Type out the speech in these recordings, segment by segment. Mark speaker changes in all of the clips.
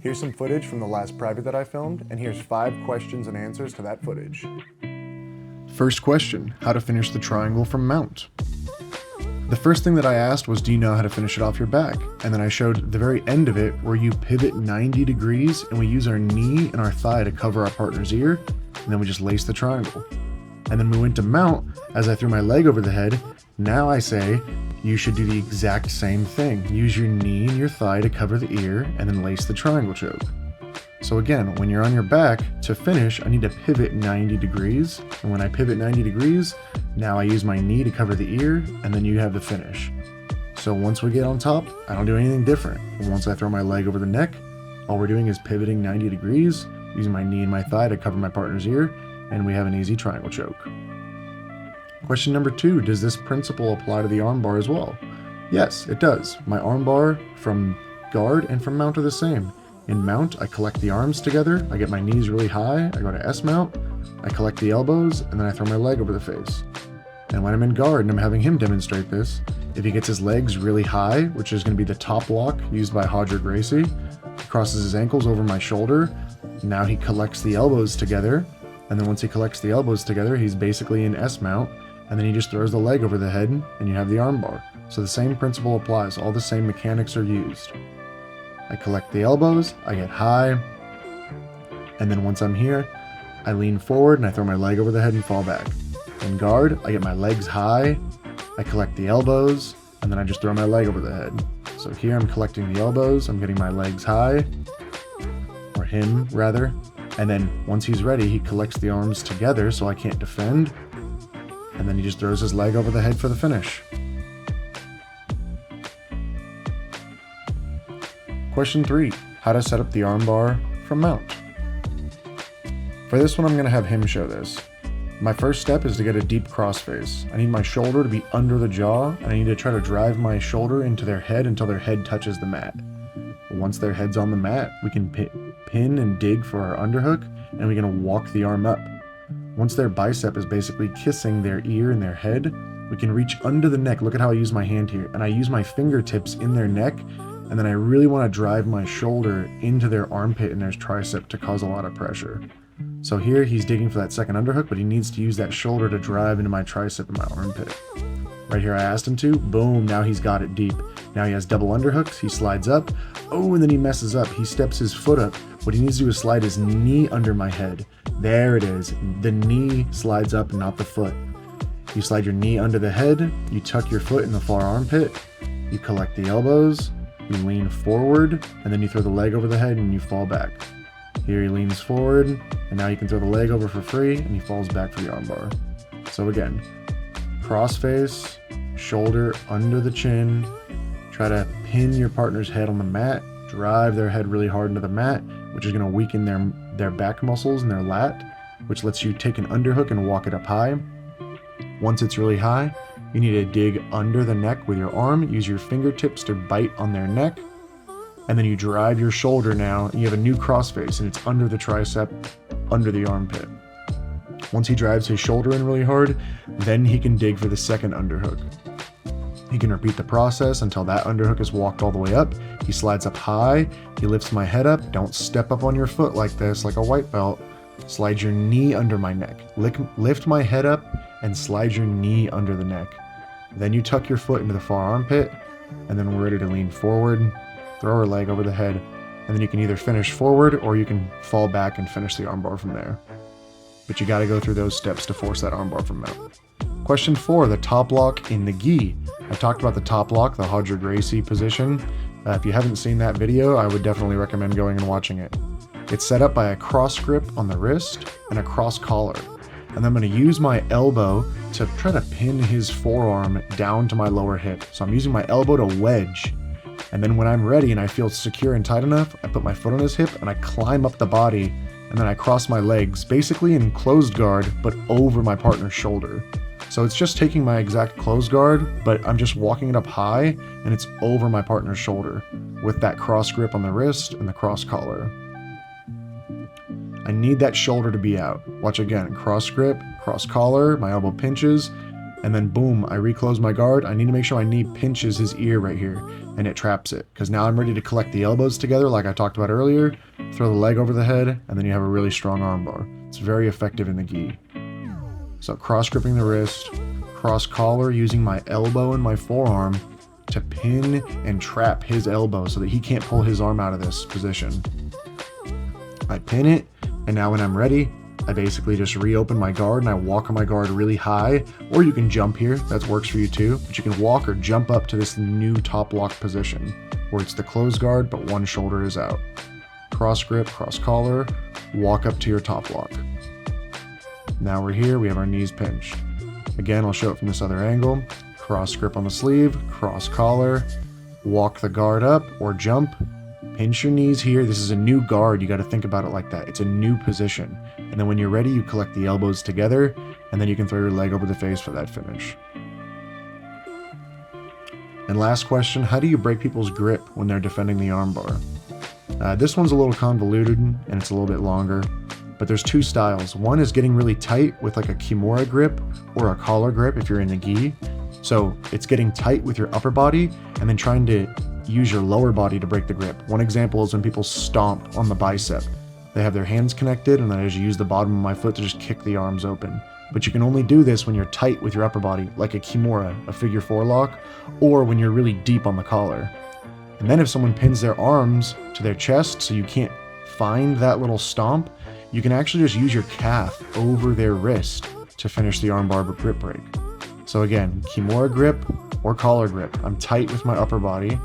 Speaker 1: Here's some footage from the last private that I filmed, and here's 5 questions and answers to that footage. First question, how to finish the triangle from mount. The first thing that I asked was, do you know how to finish it off your back? And then I showed the very end of it where you pivot 90 degrees and we use our knee and our thigh to cover our partner's ear, and then we just lace the triangle. And then we went to mount. As I threw my leg over the head, now I say you should do the exact same thing. Use your knee and your thigh to cover the ear and then lace the triangle choke. So again, when you're on your back, to finish, I need to pivot 90 degrees. And when I pivot 90 degrees, now I use my knee to cover the ear, and then you have the finish. So once we get on top, I don't do anything different. And once I throw my leg over the neck, all we're doing is pivoting 90 degrees, using my knee and my thigh to cover my partner's ear, and we have an easy triangle choke. Question number 2, does this principle apply to the armbar as well? Yes, it does. My armbar from guard and from mount are the same. In mount, I collect the arms together, I get my knees really high, I go to S mount, I collect the elbows, and then I throw my leg over the face. And when I'm in guard and I'm having him demonstrate this, if he gets his legs really high, which is going to be the top lock used by Hodger Gracie, he crosses his ankles over my shoulder, now he collects the elbows together, and then once he collects the elbows together, he's basically in S mount, and then he just throws the leg over the head, and you have the armbar. So the same principle applies, all the same mechanics are used. I collect the elbows, I get high, and then once I'm here, I lean forward and I throw my leg over the head and fall back. In guard, I get my legs high, I collect the elbows, and then I just throw my leg over the head. So here I'm collecting the elbows, I'm getting my legs high, or him rather, and then once he's ready, he collects the arms together so I can't defend, and then he just throws his leg over the head for the finish. Question 3, how to set up the armbar from mount. For this one, I'm going to have him show this. My first step is to get a deep crossface. I need my shoulder to be under the jaw, and I need to try to drive my shoulder into their head until their head touches the mat. Once their head's on the mat, we can pin and dig for our underhook, and we're going to walk the arm up. Once their bicep is basically kissing their ear and their head, we can reach under the neck. Look at how I use my hand here. And I use my fingertips in their neck, and then I really want to drive my shoulder into their armpit and their tricep to cause a lot of pressure. So here he's digging for that second underhook, but he needs to use that shoulder to drive into my tricep and my armpit. Right here I asked him to, boom, now he's got it deep. Now he has double underhooks, he slides up, oh, and then he messes up. He steps his foot up. What he needs to do is slide his knee under my head. There it is. The knee slides up, not the foot. You slide your knee under the head, you tuck your foot in the far armpit, you collect the elbows, you lean forward, and then you throw the leg over the head and you fall back. Here he leans forward, and now you can throw the leg over for free, and he falls back for the armbar. So again, crossface, shoulder under the chin, try to pin your partner's head on the mat, drive their head really hard into the mat, which is going to weaken their back muscles and their lat, which lets you take an underhook and walk it up high. Once it's really high, you need to dig under the neck with your arm, use your fingertips to bite on their neck, and then you drive your shoulder now, and you have a new crossface, and it's under the tricep, under the armpit. Once he drives his shoulder in really hard, then he can dig for the second underhook. He can repeat the process until that underhook is walked all the way up. He slides up high, he lifts my head up. Don't step up on your foot like this, like a white belt. Slide your knee under my neck. Lift my head up and slide your knee under the neck. Then you tuck your foot into the far armpit, and then we're ready to lean forward, throw our leg over the head, and then you can either finish forward or you can fall back and finish the armbar from there. But you got to go through those steps to force that armbar from mount. Question 4, the top lock in the gi. I talked about the top lock, the Hodger Gracie position. If you haven't seen that video, I would definitely recommend going and watching it. It's set up by a cross grip on the wrist and a cross collar. And I'm going to use my elbow to try to pin his forearm down to my lower hip. So I'm using my elbow to wedge. And then when I'm ready and I feel secure and tight enough, I put my foot on his hip and I climb up the body, and then I cross my legs, basically in closed guard, but over my partner's shoulder. So it's just taking my exact closed guard, but I'm just walking it up high, and it's over my partner's shoulder with that cross grip on the wrist and the cross collar. I need that shoulder to be out. Watch again, cross grip, cross collar, my elbow pinches, and then boom, I reclose my guard. I need to make sure my knee pinches his ear right here, and it traps it, because now I'm ready to collect the elbows together like I talked about earlier, throw the leg over the head, and then you have a really strong armbar. It's very effective in the gi. So cross gripping the wrist, cross collar using my elbow and my forearm to pin and trap his elbow so that he can't pull his arm out of this position. I pin it, and now when I'm ready, I basically just reopen my guard and I walk on my guard really high, or you can jump here, that works for you too, but you can walk or jump up to this new top lock position where it's the closed guard but one shoulder is out. Cross grip, cross collar, walk up to your top lock. Now we're here, we have our knees pinched. Again, I'll show it from this other angle. Cross grip on the sleeve, cross collar, walk the guard up or jump, pinch your knees here. This is a new guard, you got to think about it like that. It's a new position. And then when you're ready, you collect the elbows together, and then you can throw your leg over the face for that finish. And last question, how do you break people's grip when they're defending the armbar? This one's a little convoluted, and it's a little bit longer, but there's two styles. One is getting really tight with like a kimura grip or a collar grip if you're in the gi. So it's getting tight with your upper body and then trying to use your lower body to break the grip. One example is when people stomp on the bicep. They have their hands connected, and then I just use the bottom of my foot to just kick the arms open. But you can only do this when you're tight with your upper body, like a kimura, a figure 4 lock, or when you're really deep on the collar. And then if someone pins their arms to their chest so you can't find that little stomp, you can actually just use your calf over their wrist to finish the armbar grip break. So again, kimura grip or collar grip. I'm tight with my upper body,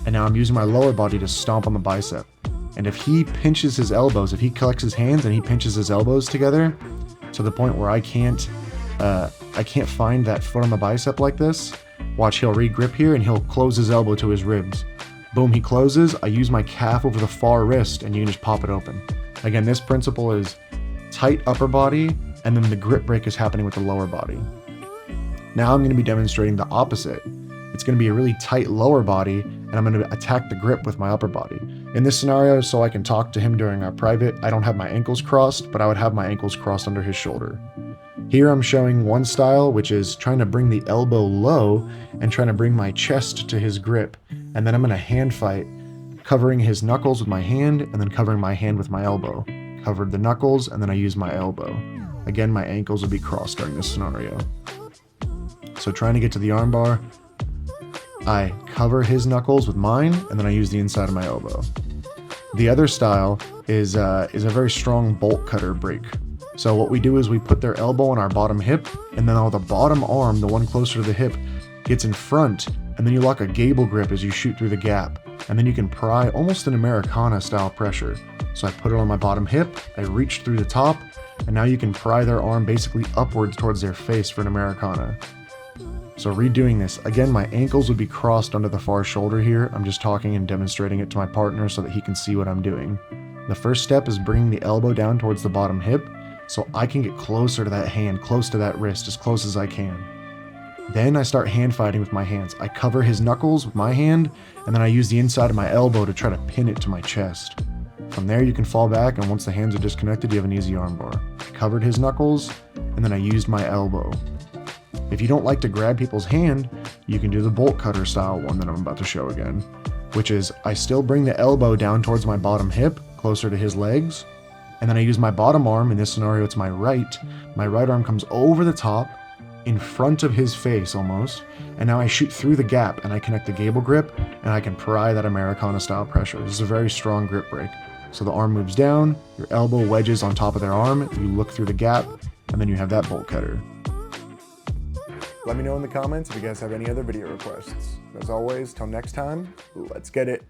Speaker 1: and now I'm using my lower body to stomp on the bicep. And if he pinches his elbows, if he collects his hands and he pinches his elbows together to the point where I can't find that foot on the bicep like this, watch, he'll re-grip here and he'll close his elbow to his ribs. Boom, he closes, I use my calf over the far wrist and you can just pop it open. Again, this principle is tight upper body, and then the grip break is happening with the lower body. Now I'm going to be demonstrating the opposite. It's going to be a really tight lower body, and I'm going to attack the grip with my upper body. In this scenario, so I can talk to him during our private, I don't have my ankles crossed, but I would have my ankles crossed under his shoulder. Here I'm showing one style, which is trying to bring the elbow low and trying to bring my chest to his grip. And then I'm going to hand fight, covering his knuckles with my hand, and then covering my hand with my elbow. Covered the knuckles, and then I use my elbow. Again, my ankles would be crossed during this scenario. So trying to get to the armbar, I cover his knuckles with mine, and then I use the inside of my elbow. The other style is a very strong bolt cutter break. So what we do is we put their elbow on our bottom hip, and then all the bottom arm, the one closer to the hip, gets in front, and then you lock a gable grip as you shoot through the gap. And then you can pry almost an Americana style pressure. So I put it on my bottom hip, I reach through the top, and now you can pry their arm basically upwards towards their face for an Americana. So redoing this, again, my ankles would be crossed under the far shoulder here. I'm just talking and demonstrating it to my partner so that he can see what I'm doing. The first step is bringing the elbow down towards the bottom hip so I can get closer to that hand, close to that wrist, as close as I can. Then I start hand fighting with my hands. I cover his knuckles with my hand, and then I use the inside of my elbow to try to pin it to my chest. From there you can fall back, and once the hands are disconnected, you have an easy armbar. I covered his knuckles, and then I used my elbow. If you don't like to grab people's hand, you can do the bolt cutter style one that I'm about to show again, which is I still bring the elbow down towards my bottom hip, closer to his legs, and then I use my bottom arm. In this scenario, it's my right. My right arm comes over the top, in front of his face almost, and now I shoot through the gap and I connect the gable grip, and I can pry that Americana style pressure. This is a very strong grip break. So the arm moves down, your elbow wedges on top of their arm, you look through the gap, and then you have that bolt cutter. Let me know in the comments if you guys have any other video requests. As always, till next time, let's get it.